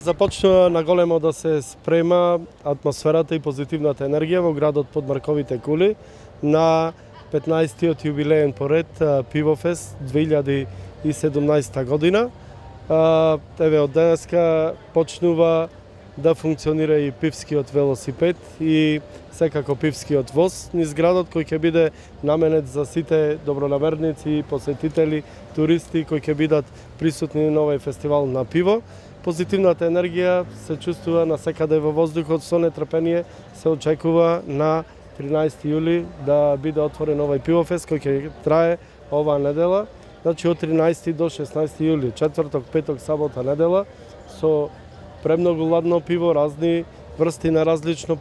Започнува наголемо да се спрема атмосферата и позитивната енергија во градот под Марковите кули на 15-тиот јубилеен поред Пивофест 2017 година. Еве од денеска почнува да функционира и пивскиот велосипед и секако пивскиот воз низ градот кој ќе биде наменет за сите добронамерници, посетители, туристи кои ќе бидат присутни на овој фестивал на пиво. Позитивната енергија се чувствува насекаде во воздухот, со нетрпение се очекува на 13 јули да биде отворен овој пивофест кој ќе трае оваа недела, значи од 13 до 16 јули, четврток, петок, сабота, недела, со премногу ладно пиво, разни врсти на различно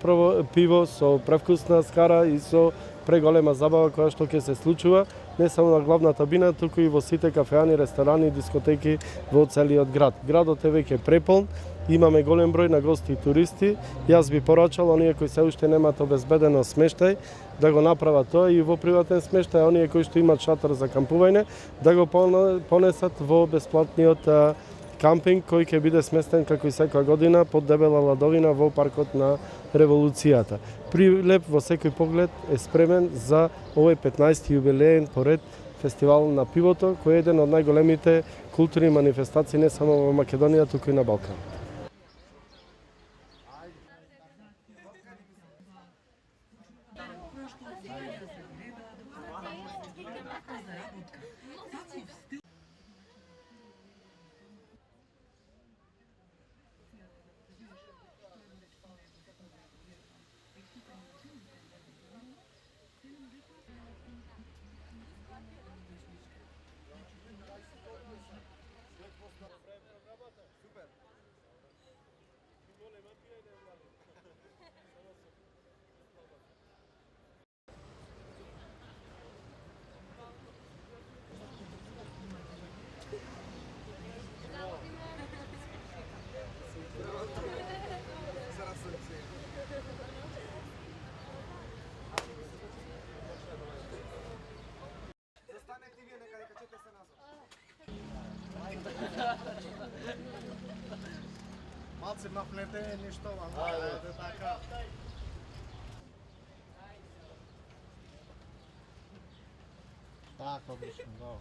пиво, со превкусна скара и со преголема забава која што ќе се случува не само на главната бина, туку и во сите кафеани, ресторани и дискотеки во целиот град. Градот е веќе преполн, имаме голем број на гости и туристи. Јас би порачал оние кои се уште немаат обезбедено смештај да го направат тоа и во приватен смештај, оние кои што имаат шатор за кампување да го понесат во бесплатниот кампинг кој ќе биде сместен како и секоја година под дебела ладовина во паркот на Револуцијата. Прилеп во секој поглед е спремен за овој 15 јубилеен поред фестивал на пивото, кој е еден од најголемите културни манифестации не само во Македонија, туку и на Балкан. Малце махнете ништо, ајде така. Така, одлично, да.